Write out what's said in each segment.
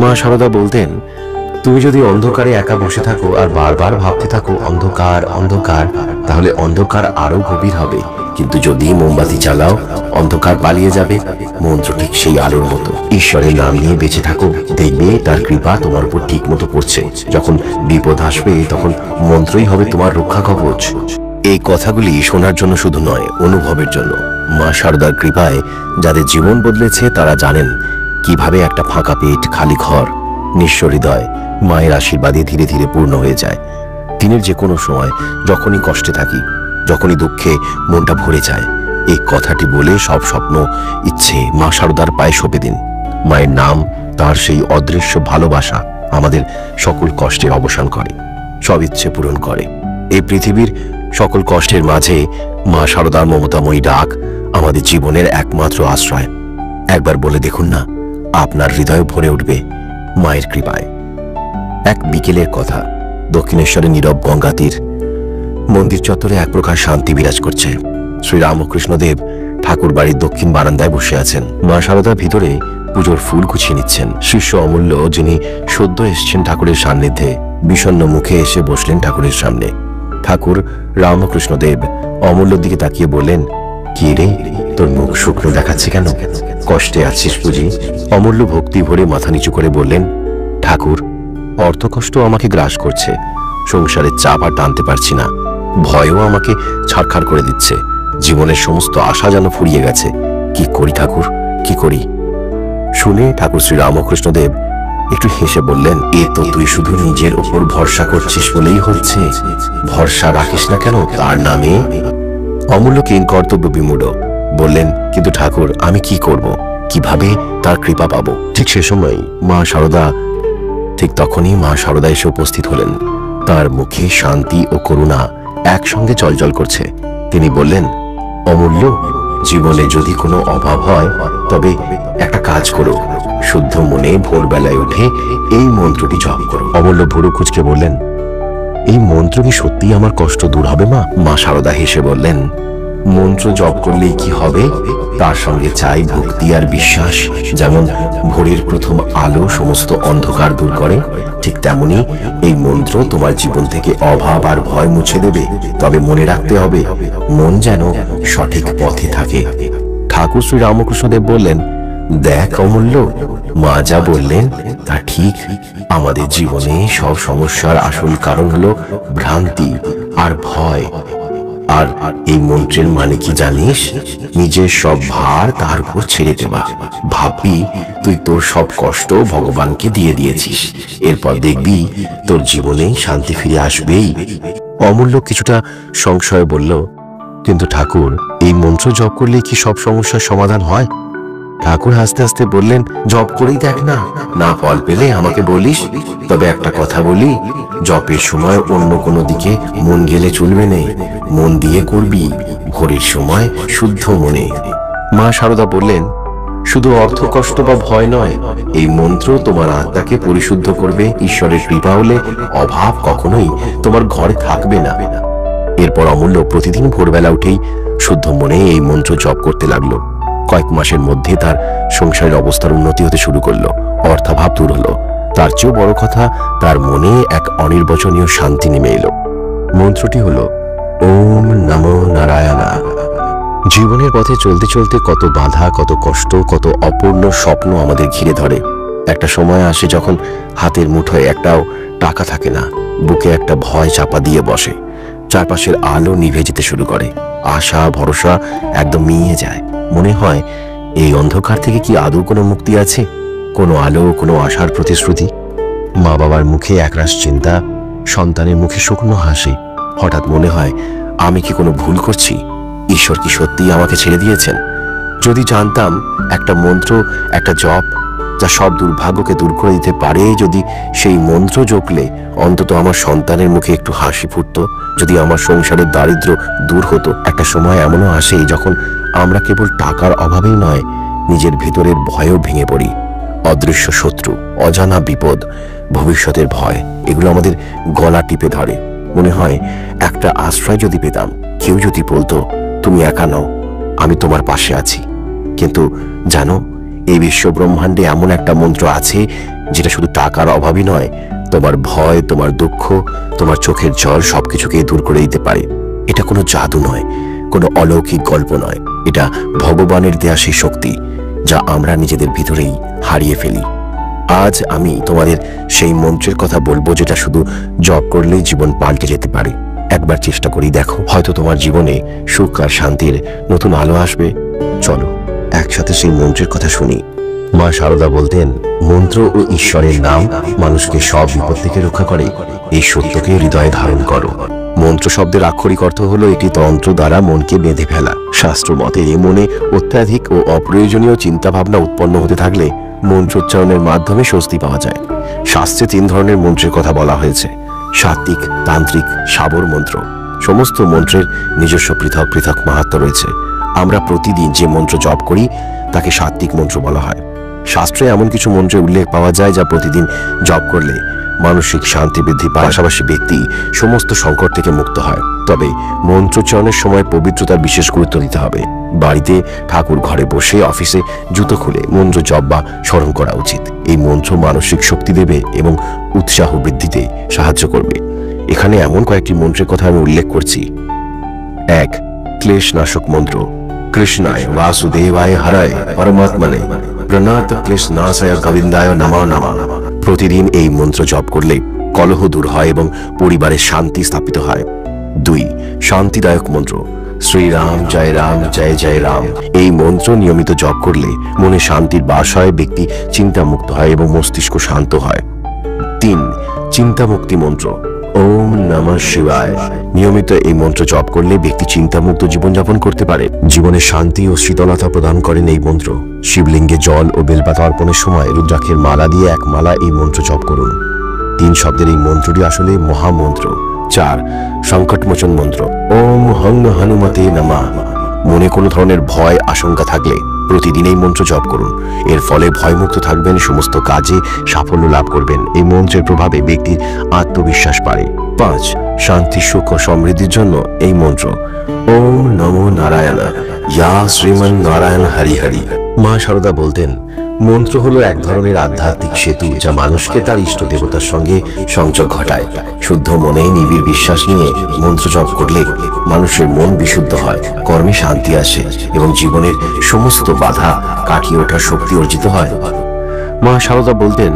মা সারদা বলতেন, তুমি যদি অন্ধকারে একা বসে থাকো আর বারবার ভাবতে থাকো অন্ধকার অন্ধকার, তাহলে অন্ধকার আরো গভীর হবে। কিন্তু যদি মোমবাতি জ্বালাও, অন্ধকার পালিয়ে যাবে। মন্ত্র ঠিক সেই আলোর মতো। ঈশ্বরের নাম নিয়ে বেঁচে থাকো, দেখবে তার কৃপা তোমার উপর ঠিক মতো পড়ছে। যখন বিপদ আসবে, তখন মন্ত্রই হবে তোমার রক্ষা কবচ। এই কথাগুলি শোনার জন্য শুধু নয়, অনুভবের জন্য। মা সারদার কৃপায় যাদের জীবন বদলেছে তারা জানেন কিভাবে একটা ফাঁকা পেট, খালি ঘর, নিঃস্ব হৃদয় মায়ের আশীর্বাদে ধীরে ধীরে পূর্ণ হয়ে যায়। দিনের যে কোনো সময়, যখনই কষ্টে থাকি, যখনই দুঃখে মনটা ভরে যায়, এই কথাটি বলে সব স্বপ্ন, ইচ্ছে মা সারদার পায়ে সঁপে দিন। মায়ের নাম, তার সেই অদৃশ্য ভালোবাসা আমাদের সকল কষ্টের অবসান করে, সব ইচ্ছে পূরণ করে। এই পৃথিবীর সকল কষ্টের মাঝে মা সারদার মমতাময়ী ডাক আমাদের জীবনের একমাত্র আশ্রয়। একবার বলে দেখুন না, আপনার হৃদয় ভরে উঠবে মায়ের কৃপায়। এক বিকেলের কথা, দক্ষিণেশ্বরের নীরব গঙ্গা তীর। মন্দির চত্বরে এক প্রকার শান্তি বিরাজ করছে। শ্রী রামকৃষ্ণদেব ঠাকুর বাড়ির দক্ষিণ বারান্দায় বসে আছেন। মা সারদা ভিতরে পুজোর ফুল গুছিয়ে নিচ্ছেন। শিষ্য অমূল্য, যিনি সদ্য এসছেন ঠাকুরের সান্নিধ্যে, বিষণ্ণ মুখে এসে বসলেন ঠাকুরের সামনে। ঠাকুর রামকৃষ্ণদেব অমূল্যর দিকে তাকিয়ে বললেন, কি রে, তোর মুখ শুকনো দেখাচ্ছে কেন? কষ্টে আছিস বুঝি? অমূল্য ভক্তি ভরে মাথা নিচু করে বললেন, ঠাকুর, অর্থকষ্ট আমাকে গ্রাস করছে। সংসারের চাপ আর টানতে পারছি না। ভয়ও আমাকে ছাড়খাড় করে দিচ্ছে। জীবনের সমস্ত আশা যেন ফুরিয়ে গেছে। কি করি ঠাকুর, কি করি? শুনে ঠাকুর শ্রী রামকৃষ্ণদেব একটু হেসে বললেন, এ তো তুই শুধু নিজের ওপর ভরসা করছিস বলেই হচ্ছে। ভরসা রাখিস না কেন তার নামে? অমূল্য কিং কর্তব্য বিমূঢ় বললেন, কিন্তু ঠাকুর, আমি কি করব? কিভাবে তার কৃপা পাবো? ঠিক সে সময় তখনই মা সারদা এসে উপস্থিত হলেন। তার মুখে শান্তি ও করুণা একসঙ্গে জলজল করছে। তিনি বললেন, অমূল্য, জীবনে যদি কোনো অভাব হয় তবে একটা কাজ করো, শুদ্ধ মনে ভোরবেলায় উঠে এই মন্ত্রটি জপ করো। অমূল্য ভুরু কুঁচকে বললেন, এই মন্ত্র কি সত্যি আমার কষ্ট দূর হবে মা? মা সারদা হেসে বললেন, মন্ত্র জপ করলেই কি হবে? তার সঙ্গে চাই ভক্তি আর বিশ্বাস। যেমন ভোরের প্রথম আলো সমস্ত অন্ধকার দূর করে, ঠিক তেমনি এই মন্ত্র তোমার জীবন থেকে অভাব আর ভয় মুছে দেবে। তবে মনে রাখতে হবে, মন যেন সঠিক পথে থাকে। ঠাকুর শ্রী রামকৃষ্ণদেব বললেন, দেখ অমূল্য, মা যা বললেন তা ঠিক। আমাদের জীবনে সব সমস্যার আসল কারণ হলো ভ্রান্তি আর ভয়। আর এই মন্ত্রের মানে কি জানিস? নিজের সব ভার তার উপর ছেড়ে দেওয়া। ভাববি তুই তোর সব কষ্ট ভগবানকে দিয়ে দিয়েছিস, এরপর দেখবি তোর জীবনে শান্তি ফিরে আসবেই। অমূল্য কিছুটা সংশয় বলল, কিন্তু ঠাকুর, এই মন্ত্র জপ করলে কি সব সমস্যার সমাধান হয়? ঠাকুর হাসতে হাসতে বললেন, জপ করেই দেখ না, না ফল পেলে আমাকে বলিস। তবে একটা কথা বলি, জপের সময় অন্য কোনো দিকে মন গেলে চলবে না। মন দিয়ে করবি, ভোরের সময় শুদ্ধ মনে। মা সারদা বললেন, শুধু অর্থ কষ্ট বা ভয় নয়, এই মন্ত্র তোমার আত্মাকে পরিশুদ্ধ করবে। ঈশ্বরের কৃপা হলে অভাব কখনোই তোমার ঘরে থাকবে না। এরপর অমূল্য প্রতিদিন ভোরবেলা উঠেই শুদ্ধ মনে এই মন্ত্র জপ করতে লাগলো। কয়েক মাসের মধ্যে তার সংসারের অবস্থার উন্নতি হতে শুরু করলো। অর্থাভাব দূর হলো। তার চেয়েও বড় কথা, তার মনে এক অনির্বচনীয় শান্তি নেমে এলো। মন্ত্রটি হলো ওম নমো নারায়ণা। জীবনের পথে চলতে চলতে কত বাধা, কত কষ্ট, কত অপূর্ণ স্বপ্ন আমাদের ঘিরে ধরে। একটা সময় আসে যখন হাতের মুঠোয় একটাও টাকা থাকে না, বুকে একটা ভয় চাপা দিয়ে বসে, চারপাশের আলো নিভে যেতে শুরু করে, আশা ভরসা একদম মিইয়ে যায়। মনে হয় এই অন্ধকার থেকে কি আদৌ কোনো মুক্তি আছে, কোনো আলো, কোনো আশার প্রতিশ্রুতি? মা বাবার মুখে একরাশ চিন্তা, সন্তানের মুখে শুকনো হাসি। হঠাৎ মনে হয়, আমি কি কোনো ভুল করছি? ঈশ্বর কি সত্যিই আমাকে ছেড়ে দিয়েছেন? যদি জানতাম একটা মন্ত্র, একটা জপ যা সব দুর্ভাগ্যকে দূর করে দিতে পারে, যদি সেই মন্ত্র জপলে অন্তত আমার সন্তানের মুখে একটু হাসি ফুটতো, যদি আমার সংসারের দারিদ্র দূর হতো। একটা সময় এমনও আসে যখন আমরা কেবল টাকার অভাবেই নয়, নিজের ভিতরের ভয়ও ভেঙে পড়ি। অদৃশ্য শত্রু, অজানা বিপদ, ভবিষ্যতের ভয়, এগুলো আমাদের গলা টিপে ধরে। মনে হয় একটা আশ্রয় যদি পেতাম, কেউ যদি বলতো, তুমি একা নও, আমি তোমার পাশে আছি। কিন্তু জানো, এই বিশ্ব ব্রহ্মাণ্ডে এমন একটা মন্ত্র আছে যেটা শুধু টাকার অভাবই নয়, তোমার ভয়, তোমার দুঃখ, তোমার চোখের জল সবকিছুকে দূর করে দিতে পারে। এটা কোনো জাদু নয়, কোনো অলৌকিক গল্প নয়, এটা ভগবানের দেয়া সেই শক্তি যা আমরা নিজেদের ভিতরেই হারিয়ে ফেলি। আজ আমি তোমাদের সেই মন্ত্রের কথা বলবো যেটা শুধু জপ করলেই জীবন পাল্টে যেতে পারে। একবার চেষ্টা করি দেখো, হয়তো তোমার জীবনে সুখ আর শান্তির নতুন আলো আসবে। চলো একসাথে সেই মন্ত্রের কথা শুনি। মা শারদা বলতেন, মন্ত্র ও ঈশ্বরের নাম মানুষকে সব বিপদ থেকে রক্ষা করে। এই সত্যকে হৃদয়ে ধারণ করো। মন্ত্র শব্দের আক্ষরিক অর্থ হলো একটি তন্ত্র দ্বারা মনকে বেঁধে ফেলা। শাস্ত্র মতে মনে অত্যাধিক ও অপ্রয়োজনীয় চিন্তা ভাবনা উৎপন্ন হতে থাকলে মন্ত্রোচ্চারণের মাধ্যমে স্বস্তি পাওয়া যায়। শাস্ত্রে 3 ধরনের মন্ত্রের কথা বলা হয়েছে: সাত্বিক, তান্ত্রিক, সাবর মন্ত্র। সমস্ত মন্ত্রের নিজস্ব পৃথক পৃথক মাহাত্ম্য রয়েছে। আমরা প্রতিদিন যে মন্ত্র জপ করি তাকে সাত্বিক মন্ত্র বলা হয়। শাস্ত্রে এমন কিছু মন্ত্রের উল্লেখ পাওয়া যায় যা প্রতিদিন জপ করলে মানসিক শান্তি বৃদ্ধি পায়, পাশাপাশি ব্যক্তি সমস্ত সংকট থেকে মুক্ত হয়। তবে মন্ত্রোচ্চারণের সময় পবিত্রতার বিশেষ গুরুত্ব দিতে হবে। বাড়িতে, ঠাকুর ঘরে বসে, অফিসে জুতো খুলে মন্ত্র জপ বা স্মরণ করা উচিত। এই মন্ত্র মানসিক শক্তি দেবে এবং উৎসাহ বৃদ্ধিতে সাহায্য করবে। এখানে এমন কয়েকটি মন্ত্রের কথা আমি উল্লেখ করছি। 1. ক্লেশ নাশক মন্ত্র। কৃষ্ণায় বাসুদেবায় হরায় পরমাত্মনে প্রণাত ক্লেশ নাশায় গোবিন্দায় নমো নমঃ। প্রতিদিন এই মন্ত্র জপ করলে কলহ দূর হয় এবং পরিবারের শান্তি স্থাপিত হয়। 2. শান্তিদায়ক মন্ত্র। শ্রীরাম জয় রাম জয় জয় রাম। এই মন্ত্র নিয়মিত জপ করলে মনে শান্তির বাস হয়, ব্যক্তি চিন্তামুক্ত হয় এবং মস্তিষ্ক শান্ত হয়। 3. চিন্তামুক্তি মন্ত্র। ওম নমঃ শিবায়। নিয়মিত এই মন্ত্র জপ করলে ব্যক্তি চিন্তামুক্ত জীবনযাপন করতে পারে। জীবনে শান্তি ও শীতলতা প্রদান করেন এই মন্ত্র। শিবলিঙ্গে জল ও বেলপাতা অর্পণের সময় রুদ্রাক্ষের মালা দিয়ে 1 মালা এই মন্ত্র জপ করুন। 3 শব্দের এই মন্ত্রটি আসলে মহামন্ত্র। 4. সংকটমোচন মন্ত্র। ওম হং হনুমতে নমঃ। মনে কোনো ধরনের ভয়, আশঙ্কা থাকলে প্রতিদিন এই মন্ত্র জপ করুন। এর ফলে ভয়মুক্ত থাকবেন, সমস্ত কাজে সাফল্য লাভ করবেন। এই মন্ত্রের প্রভাবে ব্যক্তির আত্মবিশ্বাস বাড়ে। 5. শান্তি, সুখ ও সমৃদ্ধির জন্য এই মন্ত্র। ওম নমো নারায়ণ ইয়া শ্রীমন নারায়ণ হরি হরি। মা শারদা বলতেন, মন্ত্র হলো এক ধরনের আধ্যাত্মিক সেতু যা মানুষকে তার ইষ্ট দেবতার সঙ্গে সংযোগ ঘটায়। শুদ্ধ মনে নিবিড় বিশ্বাস নিয়ে মন্ত্র জপ করলে মানুষের মন বিশুদ্ধ হয়, কর্মে শান্তি আসে এবং জীবনের সমস্ত বাধা কাটিয়ে ওঠার শক্তি অর্জিত হয়। মা শারদা বলতেন,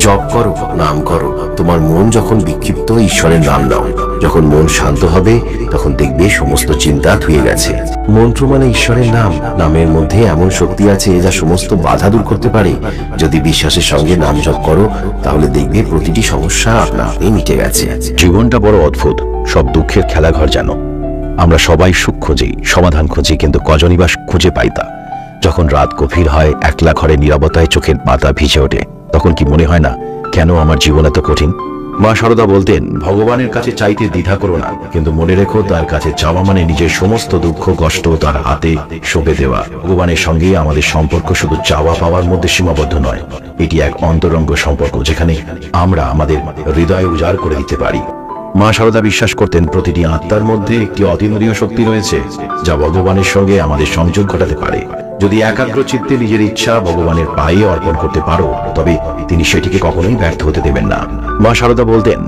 জপ করো, নাম করো। তোমার মন যখন বিক্ষিপ্ত, ঈশ্বরের নাম নাও। যখন মন শান্ত হবে তখন দেখবে সমস্ত চিন্তা ধুয়ে গেছে। মন্ত্র মানে ঈশ্বরের নাম। নামের মধ্যে এমন শক্তি আছে যা সমস্ত বাধা দূর করতে পারে। যদি বিশ্বাসের সঙ্গে নাম জপ করো তাহলে দেখবে প্রতিটি সমস্যা আপনা আপনি মিটে গেছে। জীবনটা বড় অদ্ভুত, সব দুঃখের খেলাঘর যেন। আমরা সবাই সুখ খুঁজি, সমাধান খুঁজি, কিন্তু কজনই বা খুঁজে পাই তা? যখন রাত গভীর হয়, একলা ঘরে নীরবতায় চোখের পাতা ভিজে ওঠে, তখন কি মনে হয় না কেন আমার জীবন এত কঠিন? মা শারদা বলতেন, ভগবানের কাছে চাইতে দ্বিধা করো না, কিন্তু মনে রেখো তার কাছে চাওয়া মানে নিজের সমস্ত দুঃখ কষ্ট তার হাতে সঁপে দেওয়া। ভগবানের সঙ্গে আমাদের সম্পর্ক শুধু চাওয়া পাওয়ার মধ্যে সীমাবদ্ধ নয়, এটি এক অন্তরঙ্গ সম্পর্ক যেখানে আমরা আমাদের হৃদয় উজাড় করে দিতে পারি। মা শারদা বিশ্বাস করতেন, প্রতিটি আত্মার মধ্যে একটি অতীন্দ্রিয় শক্তি রয়েছে যা ভগবানের সঙ্গে আমাদের সংযোগ ঘটাতে পারে। যদি একাগ্র চিত্তে নিজের ইচ্ছা ভগবানের পায়ে অর্পণ করতে পারো, তবে তিনি সেটিকে কখনোই ব্যর্থ হতে দেবেন না। মা শারদা বলতেন,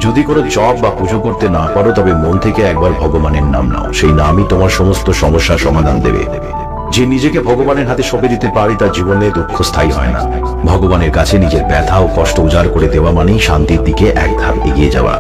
যদি কোনো জপ বা পুজো করতে না পারো তবে মন থেকে একবার ভগবানের নাম নাও। সেই নামই তোমার সমস্ত সমস্যার সমাধান দেবে। যে নিজেকে ভগবানের হাতে সঁপে দিতে পারে তার জীবনে দুঃখ স্থায়ী হয় না। ভগবানের কাছে নিজের ব্যথা ও কষ্ট উজাড় করে দেওয়া মানেই শান্তির দিকে এক ধাপ এগিয়ে যাওয়া।